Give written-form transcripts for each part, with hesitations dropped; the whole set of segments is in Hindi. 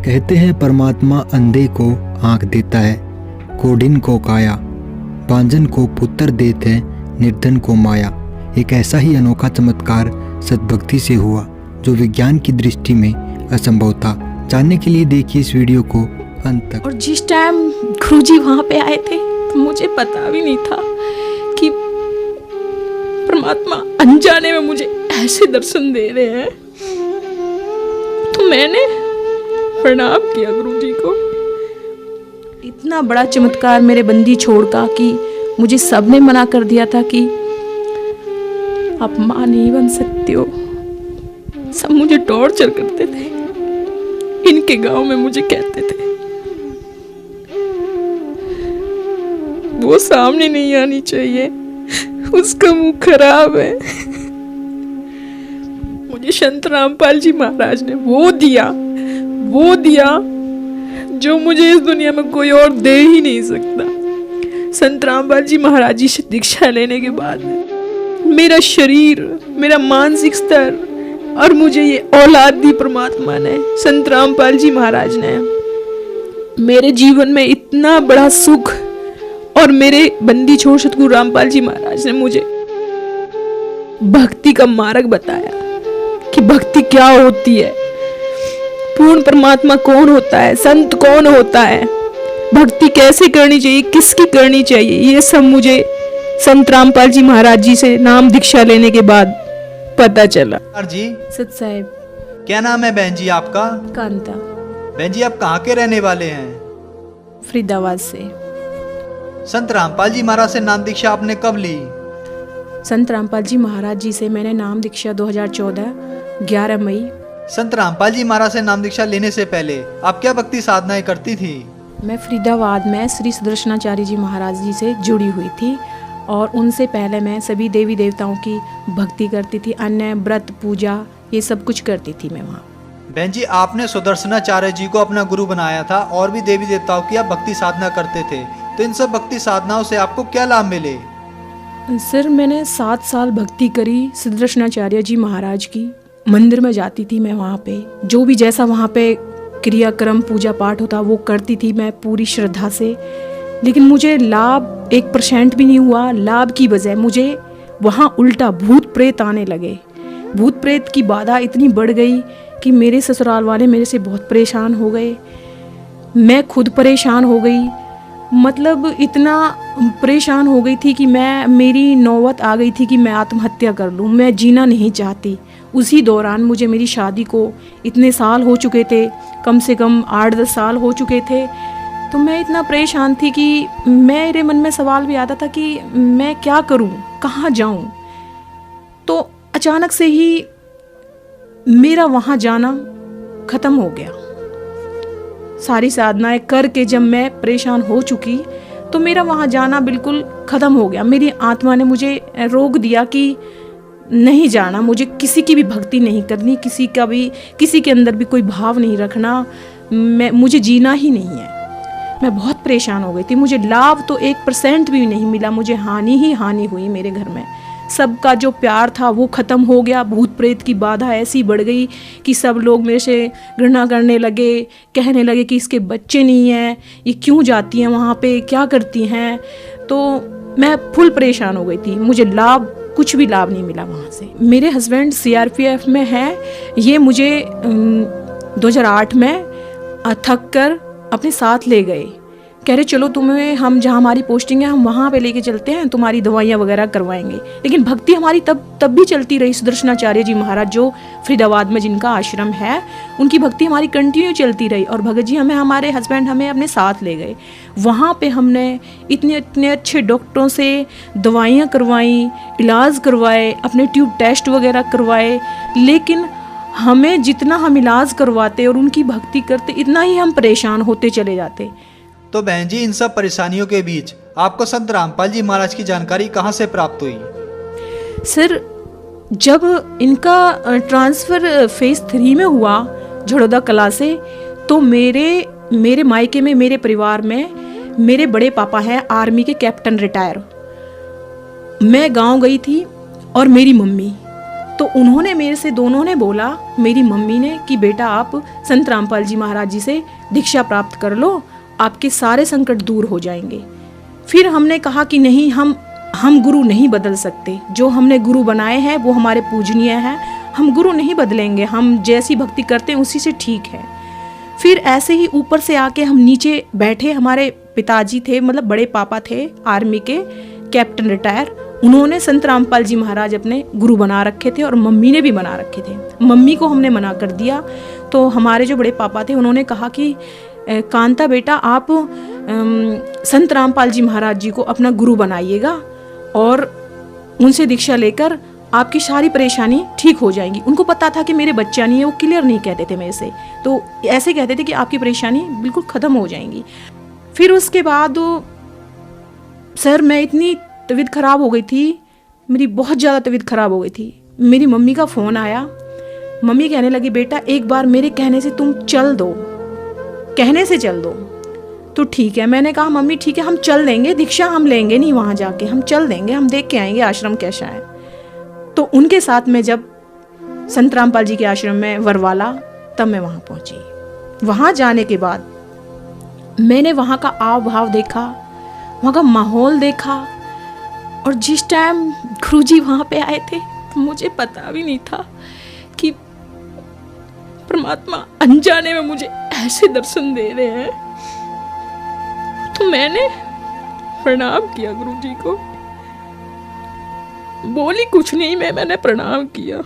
कहते हैं परमात्मा अंधे को आँख देता है, कोढ़िन को काया, बांझन को पुत्र देते हैं, निर्धन को माया। एक ऐसा ही अनोखा चमत्कार सद्भक्ति से हुआ जो विज्ञान की दृष्टि में असंभव था। जानने के लिए देखिए इस वीडियो को अंत तक। और जिस टाइम गुरुजी वहाँ पे आए थे तो मुझे पता भी नहीं था कि परमात्मा अनजाने में मुझे ऐसे दर्शन दे रहे हैं। तो मैंने प्रणाम किया गुरुजी को। इतना बड़ा चमत्कार मेरे बंदी छोड़ का कि मुझे सबने मना कर दिया था कि आप माँ नहीं बन सकते हो। सब मुझे टॉर्चर करते थे, इनके गांव में मुझे कहते थे वो सामने नहीं आनी चाहिए, उसका मुंह खराब है। मुझे संत रामपाल जी महाराज ने वो दिया जो मुझे इस दुनिया में कोई और दे ही नहीं सकता। संत रामपाल जी महाराज जी से दीक्षा लेने के बाद मेरा शरीर, मेरा मानसिक स्तर और मुझे ये औलाद दी परमात्मा ने, संत रामपाल जी महाराज ने। मेरे जीवन में इतना बड़ा सुख और मेरे बंदी छोड़ सतगुरु रामपाल जी महाराज ने मुझे भक्ति का मार्ग बताया कि भक्ति क्या होती है, पूर्ण परमात्मा कौन होता है, संत कौन होता है, भक्ति कैसे करनी चाहिए, किसकी करनी चाहिए। ये सब मुझे संत रामपाल जी महाराज जी से नाम दीक्षा लेने के बाद पता चला। जी सत साहेब। क्या नाम है बहन जी आपका? कांता। बहन जी आप कहाँ के रहने वाले हैं? फरीदाबाद से। संत रामपाल जी महाराज से नाम दीक्षा आपने कब ली? संत रामपाल जी महाराज जी से मैंने नाम दीक्षा 2014 11 मई। संत रामपाल जी महाराज से नाम दीक्षा लेने से पहले आप क्या भक्ति साधनाएं करती थी? मैं फरीदाबाद में श्री सुदर्शनाचार्य जी महाराज जी से जुड़ी हुई थी और उनसे पहले मैं सभी देवी देवताओं की भक्ति करती थी, अन्य व्रत पूजा ये सब कुछ करती थी मैं वहाँ। बहन जी आपने सुदर्शनाचार्य जी को अपना गुरु बनाया था और भी देवी देवताओं की आप भक्ति साधना करते थे, तो इन सब भक्ति साधनाओं से आपको क्या लाभ मिले? सर मैंने 7 साल भक्ति करी सुदर्शनाचार्य जी महाराज की। मंदिर में जाती थी मैं, वहाँ पे जो भी जैसा वहाँ पे क्रियाक्रम पूजा पाठ होता वो करती थी मैं पूरी श्रद्धा से, लेकिन मुझे लाभ 1% भी नहीं हुआ। लाभ की बजाय मुझे वहाँ उल्टा भूत प्रेत आने लगे। भूत प्रेत की बाधा इतनी बढ़ गई कि मेरे ससुराल वाले मेरे से बहुत परेशान हो गए, मैं खुद परेशान हो गई। मतलब इतना परेशान हो गई थी कि मेरी नौबत आ गई थी कि मैं आत्महत्या कर लूँ, मैं जीना नहीं चाहती। उसी दौरान मुझे मेरी शादी को इतने साल हो चुके थे, कम से कम 8-10 साल हो चुके थे। तो मैं इतना परेशान थी कि मेरे मन में सवाल भी आता था कि मैं क्या करूं, कहाँ जाऊं। तो अचानक से ही मेरा वहाँ जाना ख़त्म हो गया। सारी साधनाएं करके जब मैं परेशान हो चुकी तो मेरा वहाँ जाना बिल्कुल ख़त्म हो गया। मेरी आत्मा ने मुझे रोक दिया कि नहीं जाना, मुझे किसी की भी भक्ति नहीं करनी, किसी के अंदर भी कोई भाव नहीं रखना, मुझे जीना ही नहीं है। मैं बहुत परेशान हो गई थी। मुझे लाभ तो 1% भी नहीं मिला, मुझे हानि ही हानि हुई। मेरे घर में सबका जो प्यार था वो ख़त्म हो गया। भूत प्रेत की बाधा ऐसी बढ़ गई कि सब लोग मेरे से घृणा करने लगे, कहने लगे कि इसके बच्चे नहीं हैं, ये क्यों जाती हैं वहाँ पे, क्या करती हैं। तो मैं फुल परेशान हो गई थी। मुझे कुछ भी लाभ नहीं मिला वहाँ से। मेरे हस्बैंड CRPF में हैं। ये मुझे 2008 में थक कर अपने साथ ले गए, कह रहे चलो तुम्हें हम जहाँ हमारी पोस्टिंग है हम वहाँ पे लेके चलते हैं, तुम्हारी दवाइयाँ वगैरह करवाएंगे। लेकिन भक्ति हमारी तब भी चलती रही। सुदर्शनाचार्य जी महाराज जो फरीदाबाद में जिनका आश्रम है, उनकी भक्ति हमारी कंटिन्यू चलती रही। और भगत जी हमारे हस्बैंड हमें अपने साथ ले गए। वहाँ पे हमने इतने अच्छे डॉक्टरों से दवाइयाँ करवाई, इलाज करवाए, अपने ट्यूब टेस्ट वगैरह करवाए। लेकिन हमें जितना हम इलाज करवाते और उनकी भक्ति करते, इतना ही हम परेशान होते चले जाते। तो बहन जी इन सब परेशानियों के बीच आपको संत रामपाल जी महाराज की जानकारी कहाँ से प्राप्त हुई? सर जब इनका ट्रांसफ़र फेज़ 3 में हुआ झड़ौदा कला से, तो मेरे मायके में, मेरे परिवार में मेरे बड़े पापा हैं आर्मी के कैप्टन रिटायर। मैं गांव गई थी और मेरी मम्मी तो उन्होंने मेरे से, दोनों ने बोला, मेरी मम्मी ने, कि बेटा आप संत रामपाल जी महाराज जी से दीक्षा प्राप्त कर लो, आपके सारे संकट दूर हो जाएंगे। फिर हमने कहा कि नहीं, हम गुरु नहीं बदल सकते, जो हमने गुरु बनाए हैं वो हमारे पूजनीय हैं, हम गुरु नहीं बदलेंगे, हम जैसी भक्ति करते हैं उसी से ठीक है। फिर ऐसे ही ऊपर से आके हम नीचे बैठे, हमारे पिताजी थे, मतलब बड़े पापा थे आर्मी के कैप्टन रिटायर, उन्होंने संत रामपाल जी महाराज अपने गुरु बना रखे थे और मम्मी ने भी बना रखे थे। मम्मी को हमने मना कर दिया, तो हमारे जो बड़े पापा थे उन्होंने कहा कि कांता बेटा आप संत रामपाल जी महाराज जी को अपना गुरु बनाइएगा और उनसे दीक्षा लेकर आपकी सारी परेशानी ठीक हो जाएगी। उनको पता था कि मेरे बच्चा नहीं है, वो क्लियर नहीं कहते थे मेरे से, तो ऐसे कहते थे कि आपकी परेशानी बिल्कुल ख़त्म हो जाएंगी। फिर उसके बाद सर मैं इतनी तबीयत ख़राब हो गई थी, मेरी बहुत ज़्यादा तबीयत ख़राब हो गई थी। मेरी मम्मी का फ़ोन आया, मम्मी कहने लगी बेटा एक बार मेरे कहने से तुम चल दो, कहने से चल दो। तो ठीक है, मैंने कहा मम्मी ठीक है हम चल देंगे, दीक्षा हम लेंगे नहीं वहाँ जाके, हम चल देंगे, हम देख के आएंगे आश्रम कैसा है। तो उनके साथ में जब संत रामपाल जी के आश्रम में वरवाला, तब मैं वहाँ पहुँची। वहाँ जाने के बाद मैंने वहाँ का आव भाव देखा, वहाँ का माहौल देखा, और जिस टाइम गुरुजी वहाँ पे आए थे तो मुझे पता भी नहीं था कि परमात्मा अनजाने में मुझे ऐसे दर्शन दे रहे हैं। तो मैंने प्रणाम किया गुरुजी को, बोली कुछ नहीं, मैंने प्रणाम किया।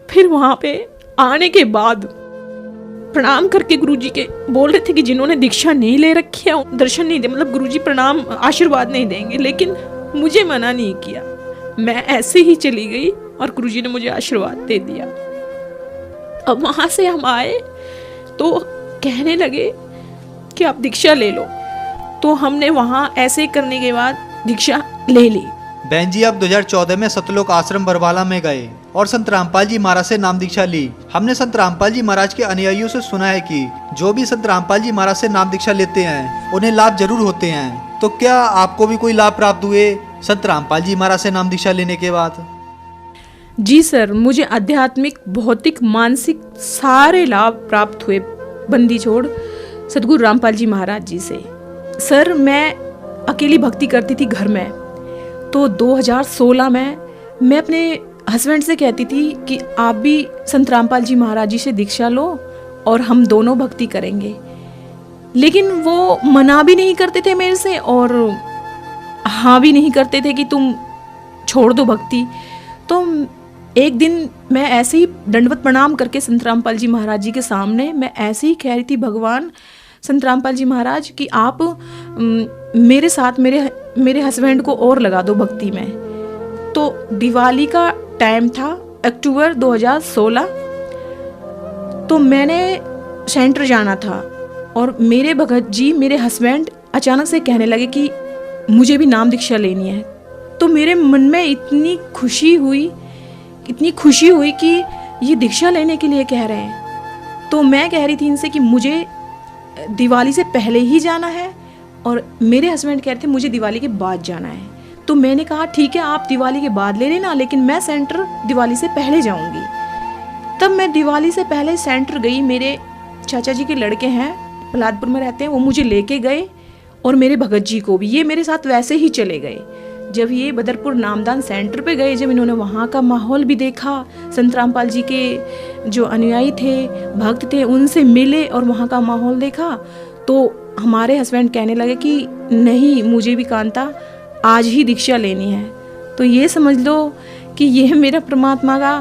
फिर वहाँ पे आने के बाद प्रणाम करके गुरुजी के बोल रहे थे कि जिन्होंने दीक्षा नहीं ले रखी है दर्शन नहीं दे, मतलब गुरुजी प्रणाम आशीर्वाद नहीं देंगे, लेकिन मुझे मना नहीं किया। मैं ऐसे ही चली गई और गुरुजी ने मुझे आशीर्वाद दे दिया। अब वहाँ से हम आए तो कहने लगे कि आप दीक्षा ले लो, तो हमने वहाँ ऐसे करने के बाद दीक्षा ले ली। बहन जी, अब 2014 में सतलोक आश्रम बरवाला में गए और संत रामपाल जी महाराज से नाम दीक्षा ली। हमने संत रामपाल जी महाराज के अनुयायियों से सुना है कि जो भी संत रामपाल जी महाराज से नाम दीक्षा लेते हैं उन्हें लाभ जरूर होते हैं। तो क्या आपको भी कोई लाभ प्राप्त हुए संत रामपाल जी महाराज से नाम दीक्षा लेने के बाद? जी सर, मुझे आध्यात्मिक, भौतिक, मानसिक सारे लाभ प्राप्त हुए बंदी छोड़ सदगुरु रामपाल जी महाराज जी से। सर मैं अकेली भक्ति करती थी घर में, तो 2016 में मैं अपने हस्बैंड से कहती थी कि आप भी संत रामपाल जी महाराज जी से दीक्षा लो और हम दोनों भक्ति करेंगे, लेकिन वो मना भी नहीं करते थे मेरे से और हाँ भी नहीं करते थे कि तुम छोड़ दो भक्ति। तो एक दिन मैं ऐसे ही दंडवत प्रणाम करके संत रामपाल जी महाराज जी के सामने मैं ऐसे ही कह रही थी, भगवान संत रामपाल जी महाराज कि आप मेरे साथ मेरे हस्बैंड को और लगा दो भक्ति में। तो दिवाली का टाइम था, अक्टूबर 2016, तो मैंने सेंटर जाना था और मेरे भगत जी, मेरे हस्बैंड अचानक से कहने लगे कि मुझे भी नाम दीक्षा लेनी है। तो मेरे मन में इतनी खुशी हुई कि ये दीक्षा लेने के लिए कह रहे हैं। तो मैं कह रही थी इनसे कि मुझे दिवाली से पहले ही जाना है और मेरे हस्बैंड कह रहे थे मुझे दिवाली के बाद जाना है। तो मैंने कहा ठीक है आप दिवाली के बाद ले लेना, लेकिन मैं सेंटर दिवाली से पहले जाऊंगी। तब मैं दिवाली से पहले सेंटर गई। मेरे चाचा जी के लड़के हैं, प्रहलादपुर में रहते हैं, वो मुझे लेके गए और मेरे भगत जी को भी, ये मेरे साथ वैसे ही चले गए। जब ये बदरपुर नामदान सेंटर पे गए, जब इन्होंने वहाँ का माहौल भी देखा, संत रामपाल जी के जो अनुयायी थे, भक्त थे, उनसे मिले और वहाँ का माहौल देखा, तो हमारे हस्बैंड कहने लगे कि नहीं मुझे भी कांता आज ही दीक्षा लेनी है। तो ये समझ लो कि ये मेरा परमात्मा का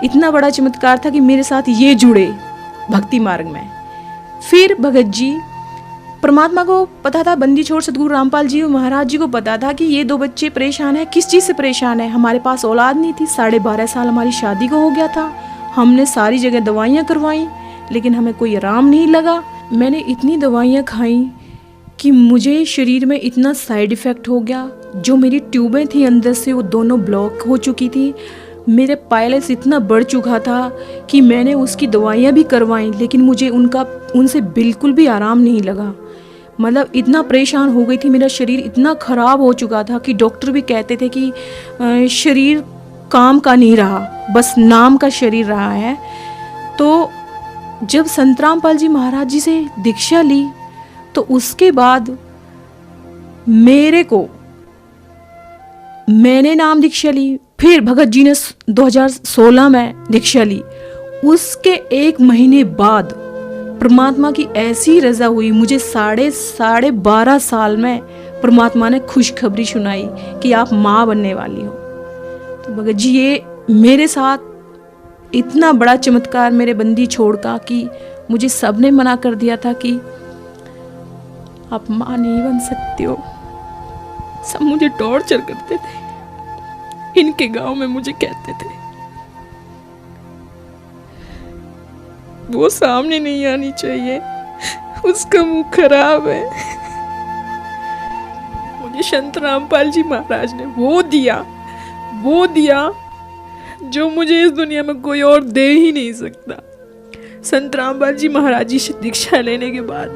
इतना बड़ा चमत्कार था कि मेरे साथ ये जुड़े भक्ति मार्ग में। फिर भगत जी, परमात्मा को पता था, बंदी छोड़ सदगुरु रामपाल जी महाराज जी को पता था कि ये दो बच्चे परेशान हैं। किस चीज़ से परेशान है? हमारे पास औलाद नहीं थी, 12.5 साल हमारी शादी को हो गया था। हमने सारी जगह दवाइयाँ करवाई लेकिन हमें कोई आराम नहीं लगा। मैंने इतनी दवाइयाँ खाई कि मुझे शरीर में इतना साइड इफ़ेक्ट हो गया, जो मेरी ट्यूबें थी अंदर से वो दोनों ब्लॉक हो चुकी थी। मेरे पायलस इतना बढ़ चुका था कि मैंने उसकी दवाइयाँ भी करवाई लेकिन मुझे उनसे बिल्कुल भी आराम नहीं लगा। मतलब इतना परेशान हो गई थी, मेरा शरीर इतना ख़राब हो चुका था कि डॉक्टर भी कहते थे कि शरीर काम का नहीं रहा, बस नाम का शरीर रहा है। तो जब संत रामपाल जी महाराज जी से दीक्षा ली तो उसके बाद मैंने नाम दीक्षा ली। फिर भगत जी ने 2016 में दीक्षा ली। उसके 1 महीने बाद परमात्मा की ऐसी रजा हुई, मुझे साढ़े 12 साल में परमात्मा ने खुशखबरी सुनाई कि आप माँ बनने वाली हो। तो भगत जी, ये मेरे साथ इतना बड़ा चमत्कार मेरे बंदी छोड़ का कि मुझे सबने मना कर दिया था कि आप माँ नहीं बन सकती हो। सब मुझे टॉर्चर करते थे, इनके गांव में मुझे कहते थे वो सामने नहीं आनी चाहिए, उसका मुंह खराब है। मुझे संत रामपाल जी महाराज ने वो दिया जो मुझे इस दुनिया में कोई और दे ही नहीं सकता। संत रामपाल जी महाराज जी से दीक्षा लेने के बाद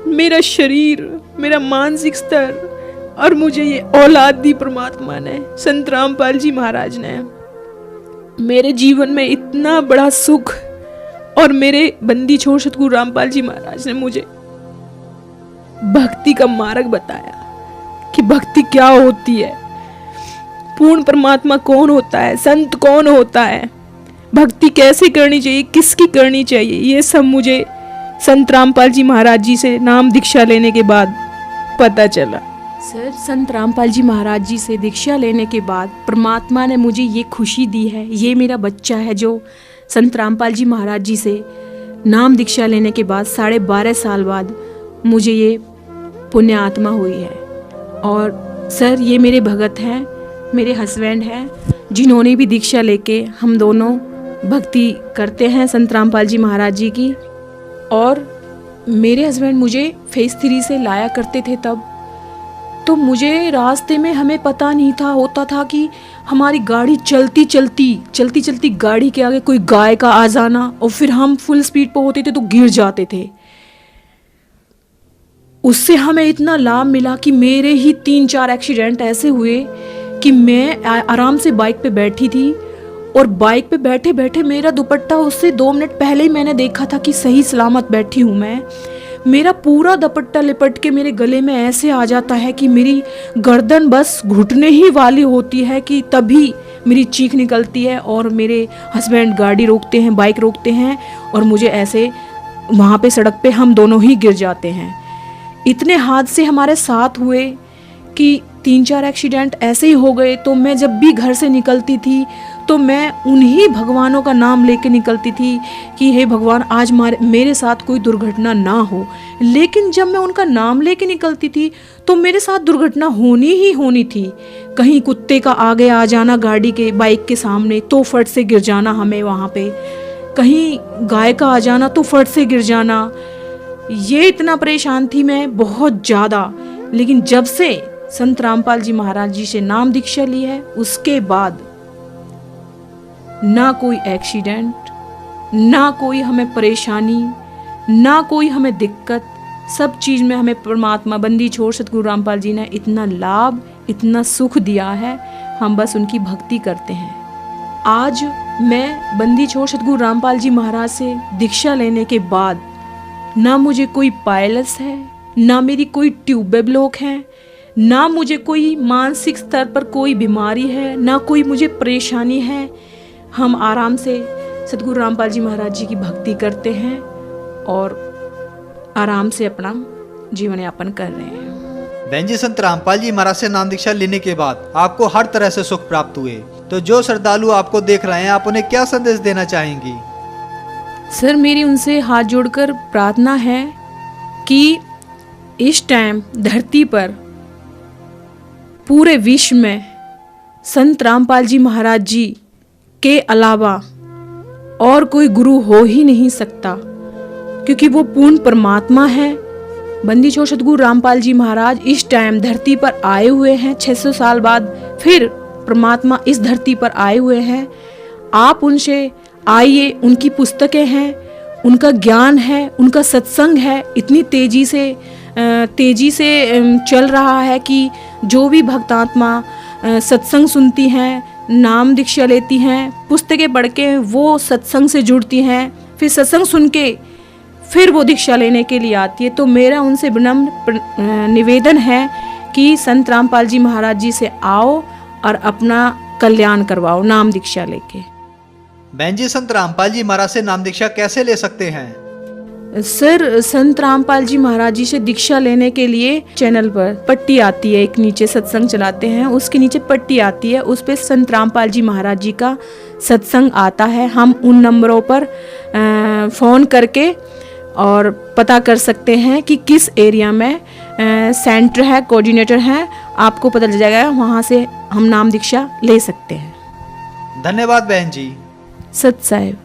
मेरा शरीर, मेरा मानसिक स्तर और मुझे ये औलाद दी परमात्मा ने, संत रामपाल जी महाराज ने, मेरे जीवन में इतना बड़ा सुख, और मेरे बंदी छोड़ सतगुरु रामपाल जी महाराज ने मुझे भक्ति का मार्ग बताया कि भक्ति क्या होती है, पूर्ण परमात्मा कौन होता है, संत कौन होता है, भक्ति कैसे करनी चाहिए, किसकी करनी चाहिए। ये सब मुझे संत रामपाल जी महाराज जी से नाम दीक्षा लेने के बाद पता चला। सर, संत रामपाल जी महाराज जी से दीक्षा लेने के बाद परमात्मा ने मुझे ये खुशी दी है, ये मेरा बच्चा है जो संत रामपाल जी महाराज जी से नाम दीक्षा लेने के बाद 12.5 साल बाद मुझे ये पुण्य आत्मा हुई है। और सर, ये मेरे भगत हैं, मेरे हस्बैंड हैं, जिन्होंने भी दीक्षा लेके हम दोनों भक्ति करते हैं संत रामपाल जी महाराज जी की। और मेरे हस्बैंड मुझे फेज 3 से लाया करते थे तब, तो मुझे रास्ते में हमें पता नहीं था, होता था कि हमारी गाड़ी चलती चलती गाड़ी के आगे कोई गाय का आ जाना, और फिर हम फुल स्पीड पर होते थे तो गिर जाते थे। उससे हमें इतना लाभ मिला कि मेरे ही 3-4 एक्सीडेंट ऐसे हुए कि मैं आराम से बाइक पे बैठी थी, और बाइक पे बैठे बैठे मेरा दुपट्टा उससे 2 मिनट पहले ही मैंने देखा था कि सही सलामत बैठी हूँ मैं, मेरा पूरा दुपट्टा लिपट के मेरे गले में ऐसे आ जाता है कि मेरी गर्दन बस घुटने ही वाली होती है कि तभी मेरी चीख निकलती है। और मेरे हस्बैंड गाड़ी रोकते हैं, बाइक रोकते हैं, और मुझे ऐसे वहाँ पे सड़क पे हम दोनों ही गिर जाते हैं। इतने हादसे हमारे साथ हुए कि 3-4 एक्सीडेंट ऐसे ही हो गए। तो मैं जब भी घर से निकलती थी तो मैं उन्हीं भगवानों का नाम लेके निकलती थी कि हे भगवान, आज मेरे साथ कोई दुर्घटना ना हो। लेकिन जब मैं उनका नाम लेके निकलती थी तो मेरे साथ दुर्घटना होनी ही होनी थी। कहीं कुत्ते का आगे आ जाना गाड़ी के, बाइक के सामने, तो फट से गिर जाना हमें वहाँ पे, कहीं गाय का आ जाना तो फट से गिर जाना। ये इतना परेशान थी मैं बहुत ज़्यादा। लेकिन जब से संत रामपाल जी महाराज जी से नाम दीक्षा ली है, उसके बाद ना कोई एक्सीडेंट, ना कोई हमें परेशानी, ना कोई हमें दिक्कत, सब चीज़ में हमें परमात्मा बंदी छोड़ सतगुरु रामपाल जी ने इतना लाभ, इतना सुख दिया है। हम बस उनकी भक्ति करते हैं। आज मैं बंदी छोड़ सतगुरु रामपाल जी महाराज से दीक्षा लेने के बाद ना मुझे कोई पायलस है, ना मेरी कोई ट्यूब ब्लॉक है, ना मुझे कोई मानसिक स्तर पर कोई बीमारी है, ना कोई मुझे परेशानी है। हम आराम से सतगुरु रामपाल जी महाराज जी की भक्ति करते हैं और आराम से अपना जीवन यापन कर रहे हैं। बहन जी, संत रामपाल जी महाराज से नाम दीक्षा लेने के बाद आपको हर तरह से सुख प्राप्त हुए, तो जो श्रद्धालु आपको देख रहे हैं, आप उन्हें क्या संदेश देना चाहेंगी? सर, मेरी उनसे हाथ जोड़कर प्रार्थना है कि इस टाइम धरती पर पूरे विश्व में संत रामपाल जी महाराज जी के अलावा और कोई गुरु हो ही नहीं सकता, क्योंकि वो पूर्ण परमात्मा है। बंदी छोड़ सतगुरु रामपाल जी महाराज इस टाइम धरती पर आए हुए हैं, 600 साल बाद फिर परमात्मा इस धरती पर आए हुए हैं। आप उनसे आइए, उनकी पुस्तकें हैं, उनका ज्ञान है, उनका सत्संग है, इतनी तेजी से चल रहा है कि जो भी भक्तात्मा सत्संग सुनती हैं, नाम दीक्षा लेती हैं, पुस्तकें पढ़ के वो सत्संग से जुड़ती हैं, फिर सत्संग सुन के फिर वो दीक्षा लेने के लिए आती है। तो मेरा उनसे विनम्र निवेदन है कि संत रामपाल जी महाराज जी से आओ और अपना कल्याण करवाओ नाम दीक्षा लेके। बहन जी, संत रामपाल जी महाराज से नाम दीक्षा कैसे ले सकते हैं? सर, संत रामपाल जी महाराज जी से दीक्षा लेने के लिए चैनल पर पट्टी आती है, एक नीचे सत्संग चलाते हैं, उसके नीचे पट्टी आती है, उस पे संत रामपाल जी महाराज जी का सत्संग आता है। हम उन नंबरों पर फ़ोन करके और पता कर सकते हैं कि किस एरिया में सेंटर है, कोऑर्डिनेटर है, आपको पता चल जाएगा, वहाँ से हम नाम दीक्षा ले सकते हैं। धन्यवाद बहन जी। सत साहिब।